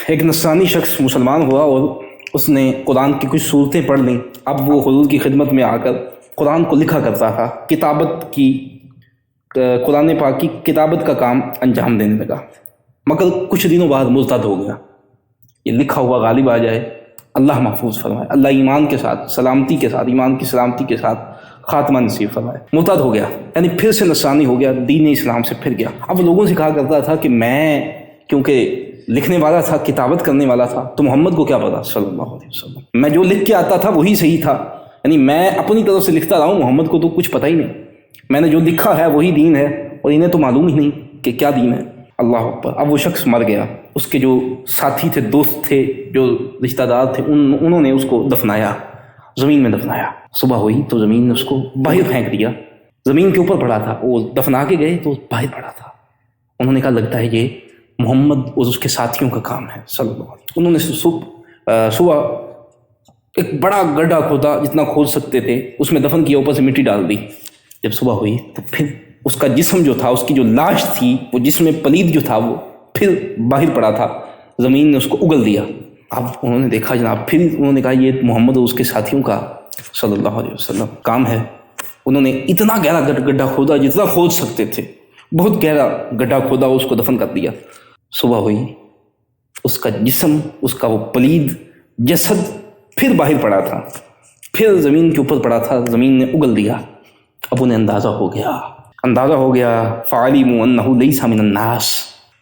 ایک نصرانی شخص مسلمان ہوا اور اس نے قرآن کی کچھ صورتیں پڑھ لیں. اب وہ حضور کی خدمت میں آ کر قرآن کو لکھا کرتا تھا، قرآن پاک کی کتابت کا کام انجام دینے لگا. مگر کچھ دنوں بعد مرتد ہو گیا. یہ لکھا ہوا غالب آ جائے، اللہ محفوظ فرمائے، اللہ ایمان کے ساتھ سلامتی کے ساتھ، ایمان کی سلامتی کے ساتھ خاتمہ نصیب فرمائے. مرتد ہو گیا، یعنی پھر سے نصرانی ہو گیا، دین اسلام سے پھر گیا. اب لوگوں سے کہا کرتا تھا کہ میں کیونکہ لکھنے والا تھا، کتابت کرنے والا تھا، تو محمد کو کیا پتا صلی اللہ علیہ وسلم، میں جو لکھ کے آتا تھا وہی صحیح تھا، یعنی میں اپنی طرف سے لکھتا رہا ہوں، محمد کو تو کچھ پتہ ہی نہیں، میں نے جو لکھا ہے وہی دین ہے اور انہیں تو معلوم ہی نہیں کہ کیا دین ہے. اللہ اکبر. اب وہ شخص مر گیا. اس کے جو ساتھی تھے، دوست تھے، جو رشتہ دار تھے، انہوں نے اس کو دفنایا، زمین میں دفنایا. صبح ہوئی تو زمین نے اس کو باہر پھینک دیا. زمین کے اوپر پڑا تھا، وہ دفنا کے گئے تو باہر پڑا تھا. انہوں نے کہا لگتا ہے یہ محمد اور اس کے ساتھیوں کا کام ہے صلی اللہ علیہ وسلم. انہوں نے صبح ایک بڑا گڈھا کھودا، جتنا کھود سکتے تھے، اس میں دفن کیا، اوپر سے مٹی ڈال دی. جب صبح ہوئی تو پھر اس کا جسم جو تھا، اس کی جو لاش تھی، وہ جسم پلید جو تھا، وہ پھر باہر پڑا تھا. زمین نے اس کو اگل دیا. اب انہوں نے دیکھا جناب، پھر انہوں نے کہا یہ محمد اور اس کے ساتھیوں کا صلی اللہ علیہ وسلم کام ہے. انہوں نے اتنا گہرا گڈھا کھودا جتنا کھود سکتے تھے، بہت گہرا گڈھا کھودا، اس کو دفن کر دیا. صبح ہوئی، اس کا جسم، اس کا وہ پلید جسد پھر باہر پڑا تھا، پھر زمین کے اوپر پڑا تھا، زمین نے اگل دیا. اب انہیں اندازہ ہو گیا فعلموا انہ لیس من الناس.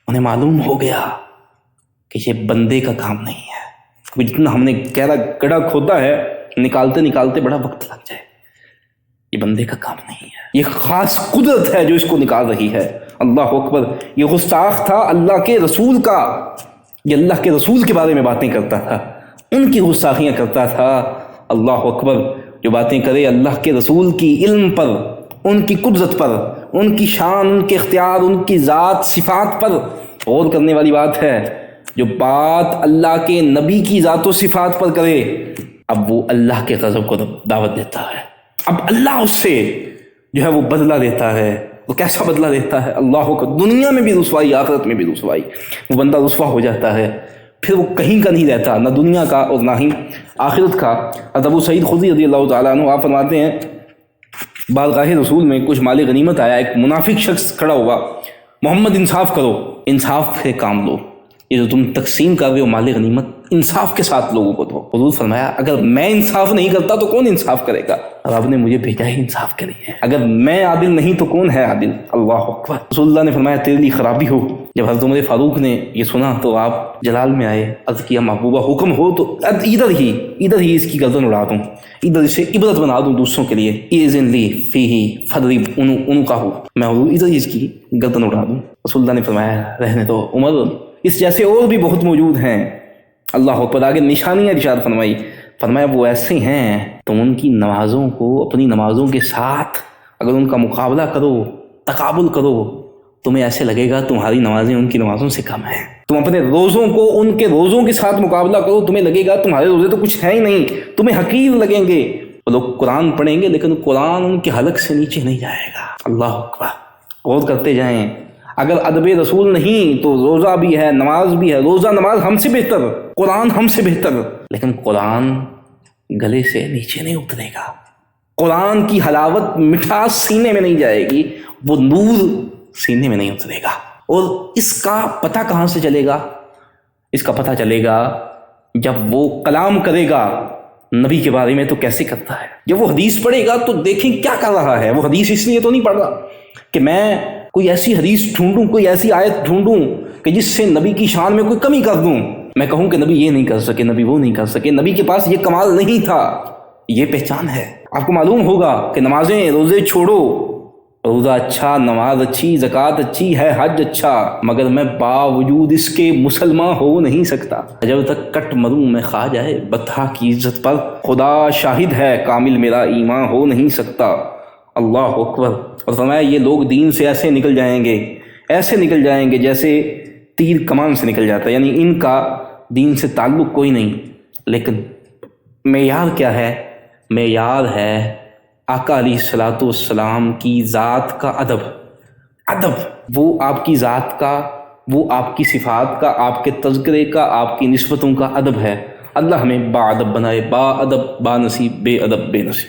انہیں معلوم ہو گیا کہ یہ بندے کا کام نہیں ہے، کیونکہ جتنا ہم نے گہرا گڈھا کھودا ہے، نکالتے نکالتے بڑا وقت لگ جائے. یہ بندے کا کام نہیں ہے، یہ خاص قدرت ہے جو اس کو نکال رہی ہے. اللہ اکبر. یہ گستاخ تھا اللہ کے رسول کا، یہ اللہ کے رسول کے بارے میں باتیں کرتا تھا، ان کی گستاخیاں کرتا تھا. اللہ اکبر. جو باتیں کرے اللہ کے رسول کی علم پر، ان کی قدرت پر، ان کی شان، ان کے اختیار، ان کی ذات صفات پر غور کرنے والی بات ہے. جو بات اللہ کے نبی کی ذات و صفات پر کرے، اب وہ اللہ کے غضب کو دعوت دیتا ہے. اب اللہ اس سے جو ہے وہ بدلہ دیتا ہے. وہ کیسا بدلہ دیتا ہے؟ اللہ کو دنیا میں بھی رسوائی، آخرت میں بھی رسوائی. وہ بندہ رسوا ہو جاتا ہے، پھر وہ کہیں کا نہیں رہتا، نہ دنیا کا اور نہ ہی آخرت کا. ابو سعید خدری رضی اللہ تعالیٰ عنہ آپ فرماتے ہیں بارگاہ رسول میں کچھ مال غنیمت آیا. ایک منافق شخص کھڑا ہوا، محمد انصاف کرو، انصاف سے کام لو، یہ جو تم تقسیم کر رہے ہو مال غنیمت، انصاف کے ساتھ لوگوں کو دو. حضور فرمایا اگر میں انصاف نہیں کرتا تو کون انصاف کرے گا؟ رب نے مجھے بھیجا ہے انصاف کے لیے. اگر میں عادل نہیں تو کون ہے عادل؟ اللہ اکبر. رسول اللہ نے فرمایا تیرے لیے خرابی ہو. جب حضرت عمر فاروق نے یہ سنا تو آپ جلال میں آئے، عرض کیا محبوبہ حکم ہو تو ادھر ہی اس کی گردن اڑا دوں، ادھر اسے عبرت بنا دوں دوسروں کے لیے. اذن لی فیہ فضرب عنقہ، میں ادھر ہی اس کی گردن اڑا دوں. رسول اللہ نے فرمایا رہنے دو عمر، اس جیسے اور بھی بہت موجود ہیں. اللہ اکبر. آگے نشانیاں ارشاد فرمایا وہ ایسے ہیں تم ان کی نمازوں کو اپنی نمازوں کے ساتھ اگر ان کا مقابلہ کرو، تقابل کرو، تمہیں ایسے لگے گا تمہاری نمازیں ان کی نمازوں سے کم ہیں. تم اپنے روزوں کو ان کے روزوں کے ساتھ مقابلہ کرو، تمہیں لگے گا تمہارے روزے تو کچھ ہیں ہی نہیں، تمہیں حقیر لگیں گے. وہ لوگ قرآن پڑھیں گے لیکن قرآن ان کے حلق سے نیچے نہیں جائے گا. اللہ اکبر. غور کرتے جائیں. اگر ادب رسول نہیں تو روزہ بھی ہے، نماز بھی ہے. روزہ نماز ہم سے بہتر، قرآن ہم سے بہتر، لیکن قرآن گلے سے نیچے نہیں اترے گا. قرآن کی حلاوت، مٹھاس سینے میں نہیں جائے گی، وہ نور سینے میں نہیں اترے گا. اور اس کا پتہ کہاں سے چلے گا؟ اس کا پتہ چلے گا جب وہ کلام کرے گا نبی کے بارے میں تو کیسے کرتا ہے. جب وہ حدیث پڑھے گا تو دیکھیں کیا کر رہا ہے. وہ حدیث اس لیے تو نہیں پڑھ رہا کہ میں کوئی ایسی حدیث ڈھونڈوں، کوئی ایسی آیت ڈھونڈوں کہ جس سے نبی کی شان میں کوئی کمی کر دوں، میں کہوں کہ نبی یہ نہیں کر سکے، نبی وہ نہیں کر سکے، نبی کے پاس یہ کمال نہیں تھا. یہ پہچان ہے. آپ کو معلوم ہوگا کہ نمازیں، روزے چھوڑو، روزہ اچھا، نماز اچھی، زکوٰۃ اچھی ہے، حج اچھا، مگر میں باوجود اس کے مسلمان ہو نہیں سکتا. جب تک کٹ مروں میں کھا جائے بطحا کی عزت پر، خدا شاہد ہے کامل میرا ایمان ہو نہیں سکتا. اللہ اکبر. اور فرمایا یہ لوگ دین سے ایسے نکل جائیں گے جیسے تیر کمان سے نکل جاتا ہے، یعنی ان کا دین سے تعلق کوئی نہیں. لیکن معیار کیا ہے؟ معیار ہے آقا علیہ الصلوۃ والسلام کی ذات کا ادب. وہ آپ کی ذات کا وہ آپ کی صفات کا، آپ کے تذکرے کا، آپ کی نسبتوں کا ادب ہے۔ اللہ ہمیں با ادب بنائے، با ادب با نصیب، بے ادب بے نصیب۔